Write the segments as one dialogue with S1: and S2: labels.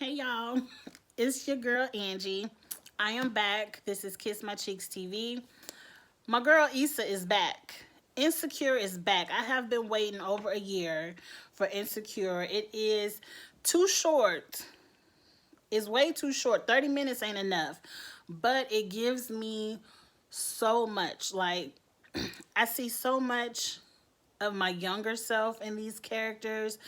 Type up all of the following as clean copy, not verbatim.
S1: Hey y'all, it's your girl Angie. I am back. This is Kiss My Cheeks TV. My girl Issa is back. Insecure is back. I have been waiting over a year for Insecure. It is too short. It's way too short. 30 minutes ain't enough. But it gives me so much. Like, I see so much of my younger self in these characters.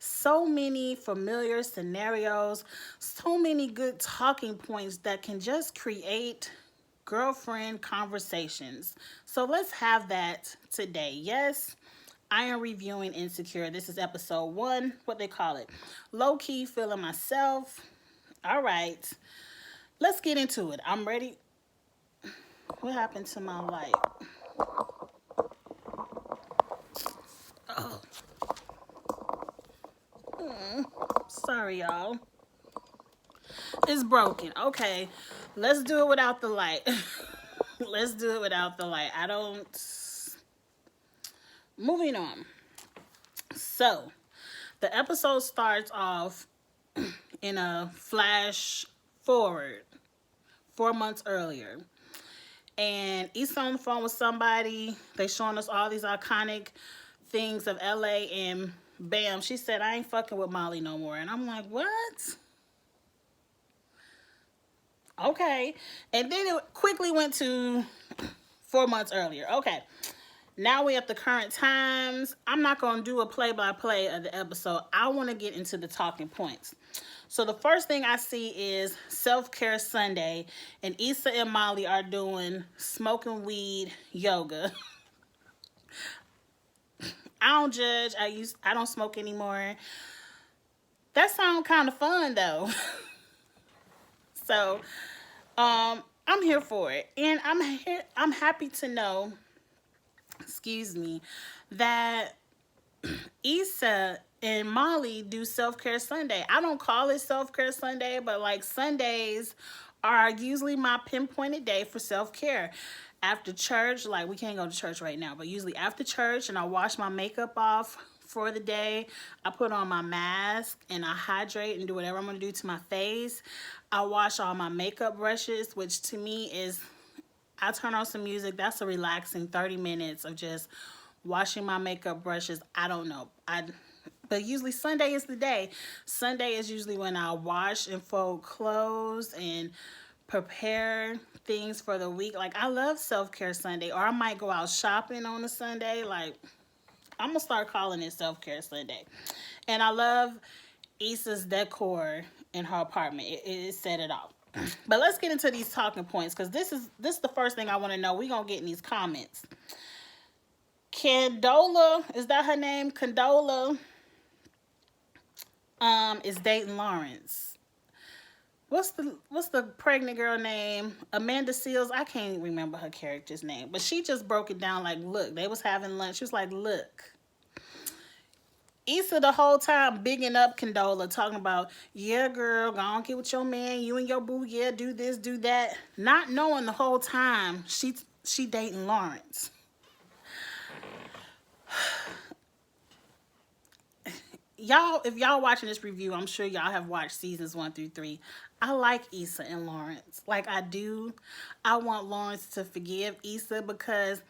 S1: So many familiar scenarios, so many good talking points that can just create girlfriend conversations. So let's have that today. Yes, I am reviewing Insecure. This is episode 1, what they call it. Low key feeling myself. All right, let's get into it. I'm ready. What happened to my light? Oh, sorry, y'all. It's broken. Okay, let's do it without the light. Let's do it without the light. I don't. Moving on. So, the episode starts off in a flash forward 4 months earlier. And Issa on the phone with somebody. They showing us all these iconic things of LA, and bam, she said, I ain't fucking with Molly no more. And I'm like, what? Okay. And then it quickly went to 4 months earlier. Okay. Now we at the current times. I'm not going to do a play-by-play of the episode. I want to get into the talking points. So the first thing I see is Self-Care Sunday, and Issa and Molly are doing smoking weed yoga. I don't judge. I don't smoke anymore. That sounds kind of fun though. So, I'm here for it. And I'm happy to know, excuse me, that Issa and Molly do Self-Care Sunday. I don't call it Self-Care Sunday, but like Sundays are usually my pinpointed day for self-care. After church, like we can't go to church right now, but usually after church, and I wash my makeup off for the day. I put on my mask and I hydrate and do whatever I'm going to do to my face. I wash all my makeup brushes, which to me is, I turn on some music. That's a relaxing 30 minutes of just washing my makeup brushes. I don't know. But usually Sunday is the day. Sunday is usually when I wash and fold clothes and prepare things for the week. Like, I love Self-Care Sunday. Or I might go out shopping on a Sunday. Like, I'm going to start calling it Self-Care Sunday. And I love Issa's decor in her apartment. It set it off. But let's get into these talking points, because this is the first thing I want to know. We're going to get in these comments. Condola, is that her name? Condola is dating Lawrence. What's the pregnant girl name? Amanda Seals. I can't remember her character's name, but she just broke it down like, look, they was having lunch. She was like, look. Issa the whole time bigging up Condola, talking about, yeah, girl, go on get with your man, you and your boo, yeah, do this, do that. Not knowing the whole time she dating Lawrence. Y'all, if y'all watching this review, I'm sure y'all have watched seasons 1 through 3. I like Issa and Lawrence. Like, I do. I want Lawrence to forgive Issa, because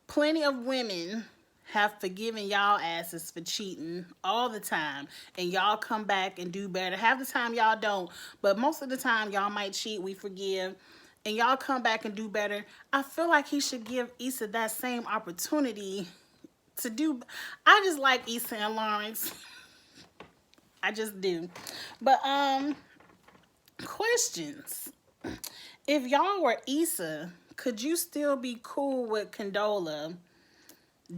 S1: plenty of women have forgiven y'all asses for cheating all the time, and y'all come back and do better. Half the time y'all don't, but most of the time y'all might cheat, we forgive, and y'all come back and do better. I feel like he should give Issa that same opportunity to do. I just like Issa and Lawrence. I just do. But questions. If y'all were Issa, could you still be cool with Condola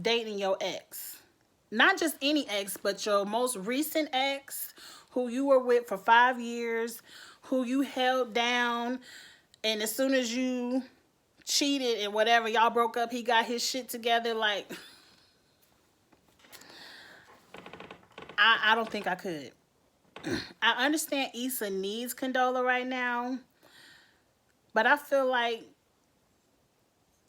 S1: dating your ex? Not just any ex, but your most recent ex, who you were with for 5 years, who you held down, and as soon as you cheated and whatever, y'all broke up, he got his shit together. Like, I don't think I could. I understand Issa needs Condola right now, but I feel like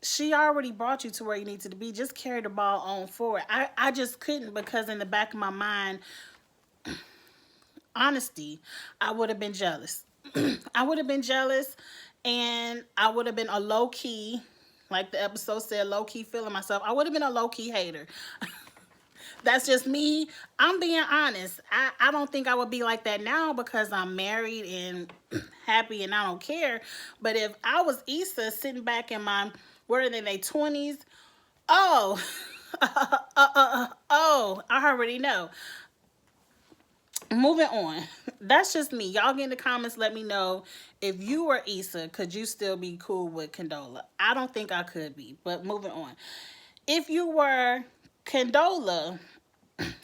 S1: she already brought you to where you needed to be. Just carry the ball on forward. I just couldn't, because in the back of my mind, honesty, I would have been jealous. I would have been jealous, and I would have been a low key, like the episode said, low key feeling myself. I would have been a low key hater. That's just me. I'm being honest. I don't think I would be like that now because I'm married and happy and I don't care. But if I was Issa sitting back in my, what are they, their 20s? Oh, oh, I already know. Moving on. That's just me. Y'all get in the comments, let me know if you were Issa, could you still be cool with Condola? I don't think I could be, but moving on. If you were Condola,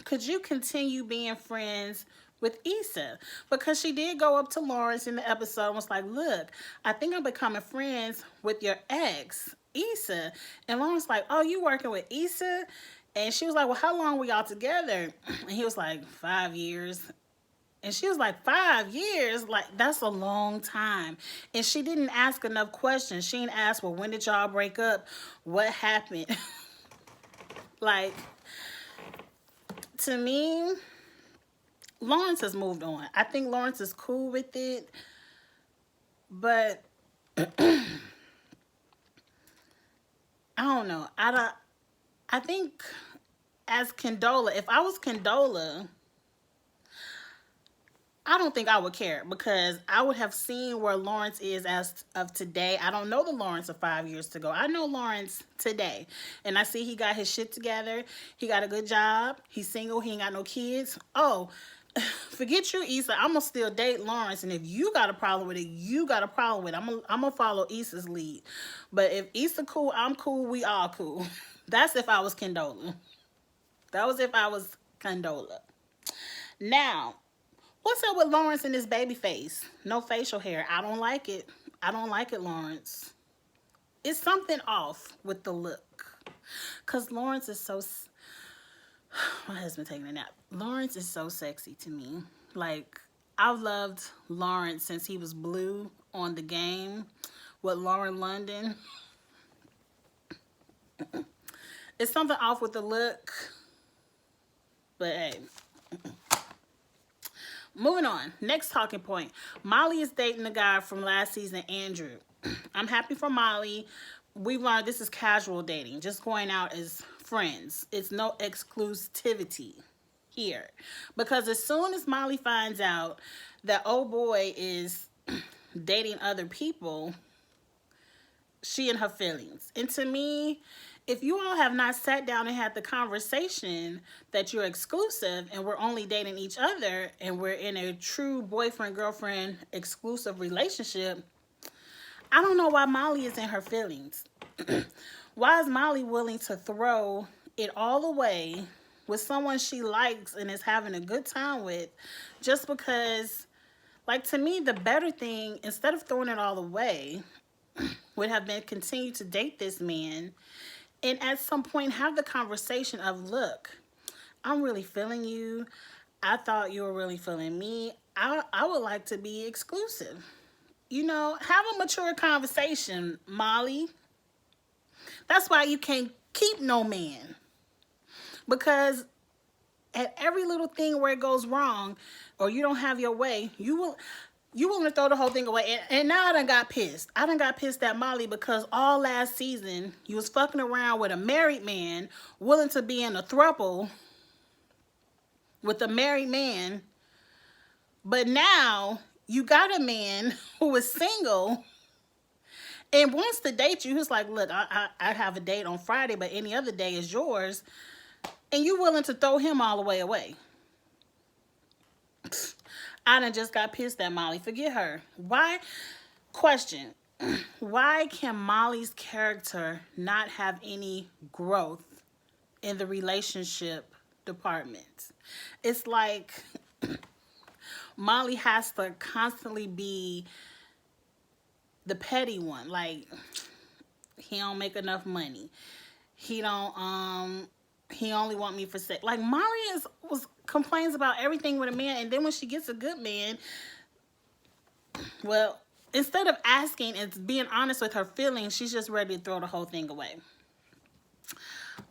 S1: could you continue being friends with Issa? Because she did go up to Lawrence in the episode and was like, look, I think I'm becoming friends with your ex, Issa. And Lawrence like, oh, you working with Issa? And she was like, well, how long were y'all together? And he was like, 5 years. And she was like, 5 years? Like, that's a long time. And she didn't ask enough questions. She didn't ask, well, when did y'all break up? What happened? Like, to me, Lawrence has moved on. I think Lawrence is cool with it. But I don't know. I think as Condola, if I was Condola, I don't think I would care because I would have seen where Lawrence is as of today. I don't know the Lawrence of 5 years ago. I know Lawrence today. And I see he got his shit together. He got a good job. He's single. He ain't got no kids. Oh, forget you, Issa. I'm going to still date Lawrence. And if you got a problem with it, you got a problem with it. I'm going to follow Issa's lead. But if Issa cool, I'm cool. We all cool. That's if I was Condola. That was if I was Condola. Now, what's up with Lawrence and his baby face? No facial hair. I don't like it. I don't like it, Lawrence. It's something off with the look. Because Lawrence is so... My husband taking a nap. Lawrence is so sexy to me. Like, I've loved Lawrence since he was Blue on The Game with Lauren London. It's something off with the look. But hey... Moving on. Next talking point. Molly is dating the guy from last season, Andrew. I'm happy for Molly. We've learned this is casual dating. Just going out as friends. It's no exclusivity here. Because as soon as Molly finds out that old boy is dating other people, she in her feelings. And to me, if you all have not sat down and had the conversation that you're exclusive and we're only dating each other and we're in a true boyfriend-girlfriend exclusive relationship, I don't know why Molly is in her feelings. Why is Molly willing to throw it all away with someone she likes and is having a good time with just because, like, to me, the better thing, instead of throwing it all away, would have been continue to date this man and at some point have the conversation of, look, I'm really feeling you. I thought you were really feeling me. I would like to be exclusive. You know, have a mature conversation, Molly. That's why you can't keep no man. Because at every little thing where it goes wrong or you don't have your way, you willing to throw the whole thing away. And now I done got pissed. I done got pissed at Molly because all last season you was fucking around with a married man willing to be in a throuple with a married man. But now you got a man who is single and wants to date you. Who's like, look, I have a date on Friday, but any other day is yours. And you willing to throw him all the way away. I done just got pissed at Molly. Forget her. Why? Question. Why can Molly's character not have any growth in the relationship department? It's like Molly has to constantly be the petty one. Like, he don't make enough money. He don't, he only want me for sex. Like, Molly complains about everything with a man, and then when she gets a good man, well, instead of asking and being honest with her feelings, she's just ready to throw the whole thing away.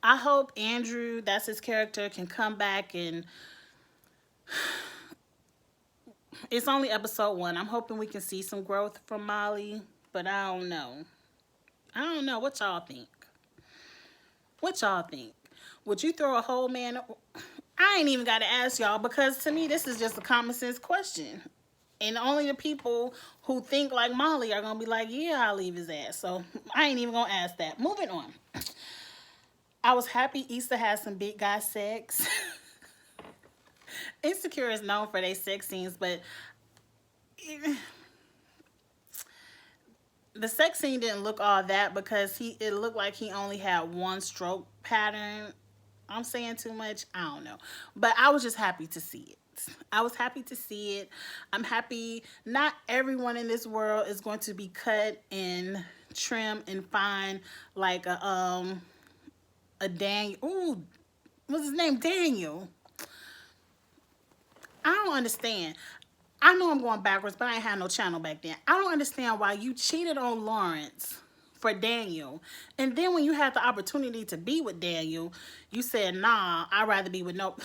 S1: I hope Andrew, that's his character, can come back and It's only episode 1. I'm hoping we can see some growth from Molly, but I don't know. I don't know. What y'all think? What y'all think? Would you throw a whole man? I ain't even got to ask y'all, because to me, this is just a common sense question. And only the people who think like Molly are going to be like, yeah, I'll leave his ass. So I ain't even going to ask that. Moving on. I was happy Issa had some big guy sex. Insecure is known for their sex scenes, but the sex scene didn't look all that, because it looked like he only had one stroke pattern. I'm saying too much? I don't know. But I was just happy to see it. I was happy to see it. I'm happy not everyone in this world is going to be cut and trim and fine like a Daniel. Ooh, what's his name? Daniel. I don't understand. I know I'm going backwards, but I ain't had no channel back then. I don't understand why you cheated on Lawrence for Daniel, and then when you had the opportunity to be with Daniel, you said, nah, I'd rather be with no.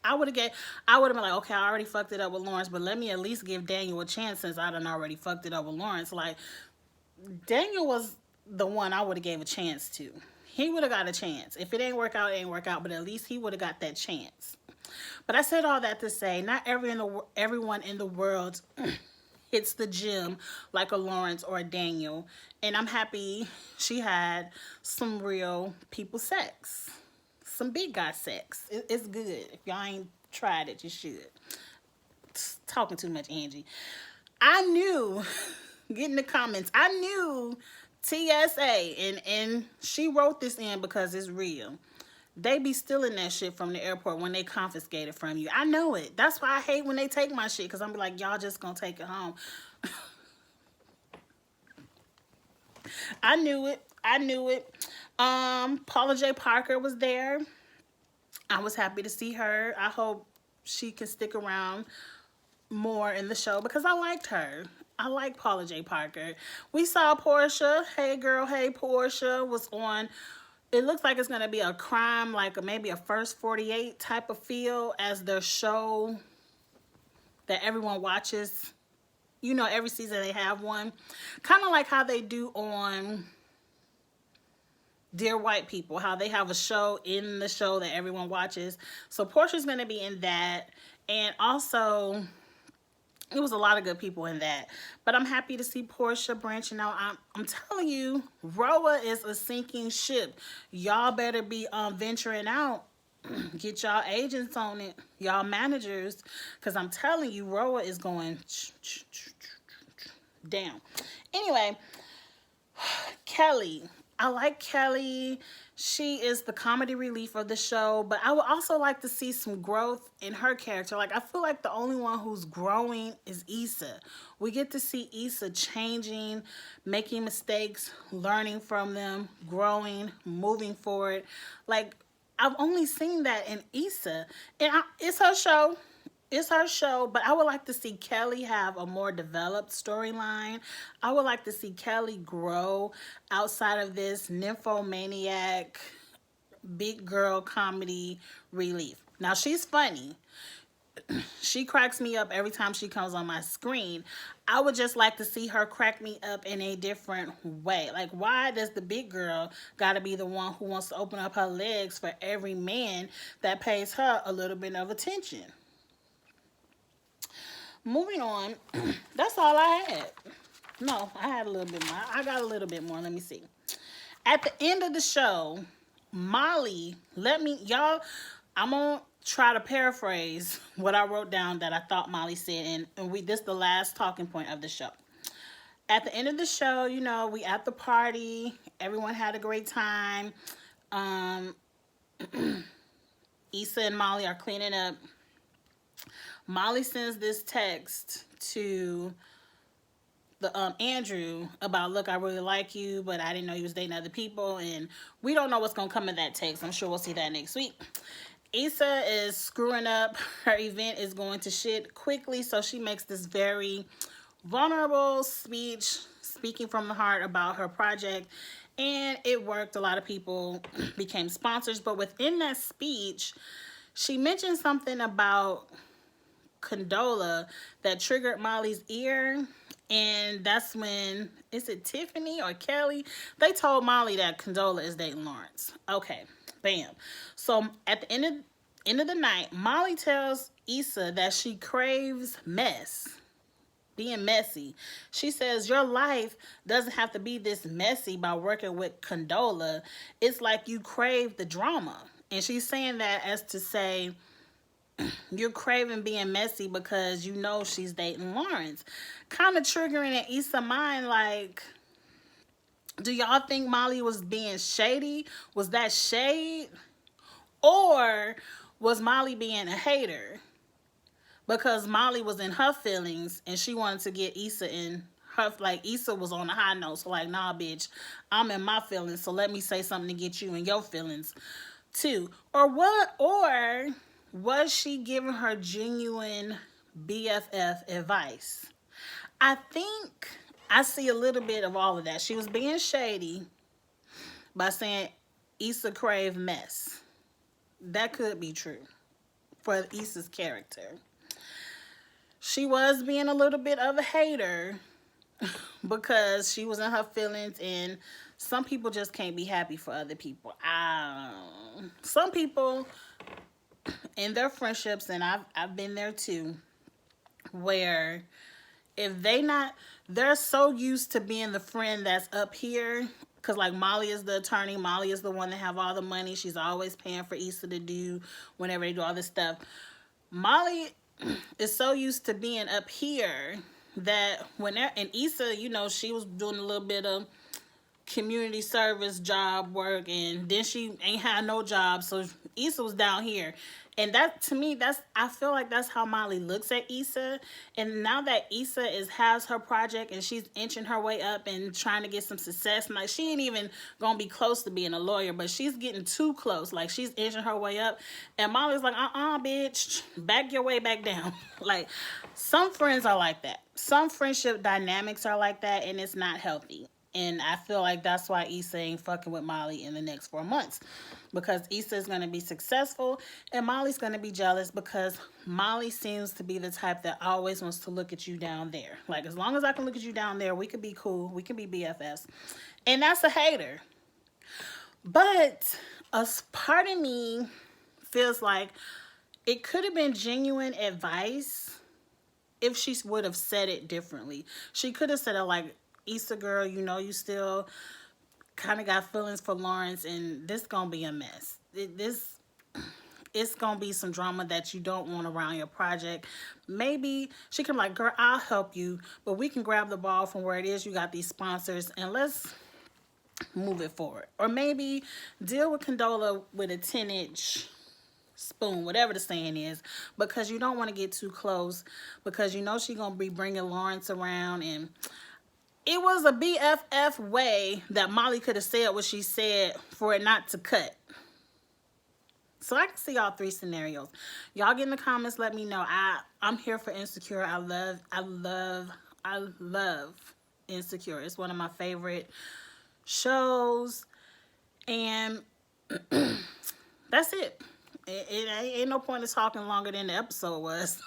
S1: I would have been like, okay, I already fucked it up with Lawrence, but let me at least give Daniel a chance, since I done already fucked it up with Lawrence. Like, Daniel was the one I would have gave a chance to. He would have got a chance. If it ain't work out, it ain't work out, but at least he would have got that chance. But I said all that to say, not everyone in the world hits the gym like a Lawrence or a Daniel. And I'm happy she had some real people sex. Some big guy sex. It's good. If y'all ain't tried it, you should. Talking too much, Angie. I knew, get in the comments, I knew TSA, and she wrote this in because it's real. They be stealing that shit from the airport when they confiscate it from you. I know it. That's why I hate when they take my shit, because I'm like, y'all just gonna take it home. I knew it. I knew it. Paula J. Parker was there. I was happy to see her. I hope she can stick around more in the show, because I liked her. I like Paula J. Parker. We saw Portia. Hey girl, hey Portia was on. It looks like it's going to be a crime, like maybe a First 48 type of feel, as their show that everyone watches. You know, every season they have one. Kind of like how they do on Dear White People, how they have a show in the show that everyone watches. So Portia's going to be in that. And also, it was a lot of good people in that. But I'm happy to see Portia branching out. I'm telling you, Roa is a sinking ship. Y'all better be venturing out. Get y'all agents on it. Y'all managers. Because I'm telling you, Roa is going down. Anyway, Kelly. I like Kelly. She is the comedy relief of the show, but I would also like to see some growth in her character. Like, I feel like the only one who's growing is Issa. We get to see Issa changing, making mistakes, learning from them, growing, moving forward. Like, I've only seen that in Issa. And it's her show. It's her show, but I would like to see Kelly have a more developed storyline. I would like to see Kelly grow outside of this nymphomaniac, big girl comedy relief. Now, she's funny. She cracks me up every time she comes on my screen. I would just like to see her crack me up in a different way. Like, why does the big girl gotta be the one who wants to open up her legs for every man that pays her a little bit of attention? Moving on, that's all I had. No, I had a little bit more. I got a little bit more. Let me see. At the end of the show, Molly, y'all, I'm going to try to paraphrase what I wrote down that I thought Molly said, and this is the last talking point of the show. At the end of the show, you know, we at the party. Everyone had a great time. Issa and Molly are cleaning up. Molly sends this text to the Andrew about, look, I really like you, but I didn't know you was dating other people, and we don't know what's going to come of that text. I'm sure we'll see that next week. Issa is screwing up. Her event is going to shit quickly, so she makes this very vulnerable speech, speaking from the heart about her project, and it worked. A lot of people became sponsors, but within that speech, she mentioned something about Condola that triggered Molly's ear. And that's when, is it Tiffany or Kelly? They told Molly that Condola is dating Lawrence. Okay, bam. So at the end of the night, Molly tells Issa that she craves mess, being messy. She says, your life doesn't have to be this messy by working with Condola. It's like you crave the drama. And she's saying that as to say, you're craving being messy because you know she's dating Lawrence. Kind of triggering in Issa's mind, like, do y'all think Molly was being shady? Was that shade? Or was Molly being a hater? Because Molly was in her feelings and she wanted to get Issa in her, like Issa was on a high note. So like, nah, bitch, I'm in my feelings. So let me say something to get you in your feelings too. Or what? Or was she giving her genuine BFF advice? I think I see a little bit of all of that. She was being shady by saying Issa crave mess. That could be true for Issa's character. She was being a little bit of a hater because she was in her feelings, and some people just can't be happy for other people. Some people in their friendships, and I've been there too, where if they're so used to being the friend that's up here, because like Molly is the attorney, Molly is the one that have all the money, she's always paying for Issa to do whenever they do all this stuff. Molly is so used to being up here that and Issa, you know, she was doing a little bit of community service job work, and then she ain't had no job, so Issa was down here. And that, to me, I feel like that's how Molly looks at Issa. And now that Issa has her project and she's inching her way up and trying to get some success, like she ain't even gonna be close to being a lawyer, but she's getting too close. Like she's inching her way up, and Molly's like, bitch, back your way back down. Like some friends are like that. Some friendship dynamics are like that, and it's not healthy. And I feel like that's why Issa ain't fucking with Molly in the next 4 months. Because Issa is going to be successful and Molly's going to be jealous because Molly seems to be the type that always wants to look at you down there. Like, as long as I can look at you down there, we could be cool. We can be BFFs. And that's a hater. But a part of me feels like it could have been genuine advice if she would have said it differently. She could have said it like, Issa girl, you know you still kind of got feelings for Lawrence, and this gonna be a mess. It's gonna be some drama that you don't want around your project. Maybe she can be like, girl, I'll help you, but we can grab the ball from where it is. You got these sponsors, and let's move it forward. Or maybe deal with Condola with a 10-inch spoon, whatever the saying is, because you don't want to get too close, because you know she's gonna be bringing Lawrence around. And it was a BFF way that Molly could have said what she said for it not to cut. So I can see all three scenarios. Y'all get in the comments, let me know. I'm here for Insecure. I love Insecure. It's one of my favorite shows. And that's it. It ain't no point in talking longer than the episode was.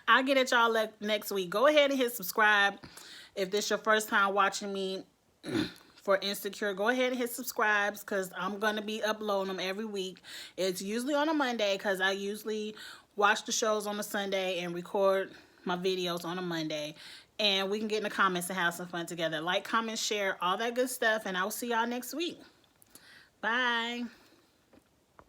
S1: I'll get at y'all next week. Go ahead and hit subscribe. If this is your first time watching me for Insecure, go ahead and hit subscribe because I'm going to be uploading them every week. It's usually on a Monday because I usually watch the shows on a Sunday and record my videos on a Monday. And we can get in the comments and have some fun together. Like, comment, share, all that good stuff. And I will see y'all next week. Bye.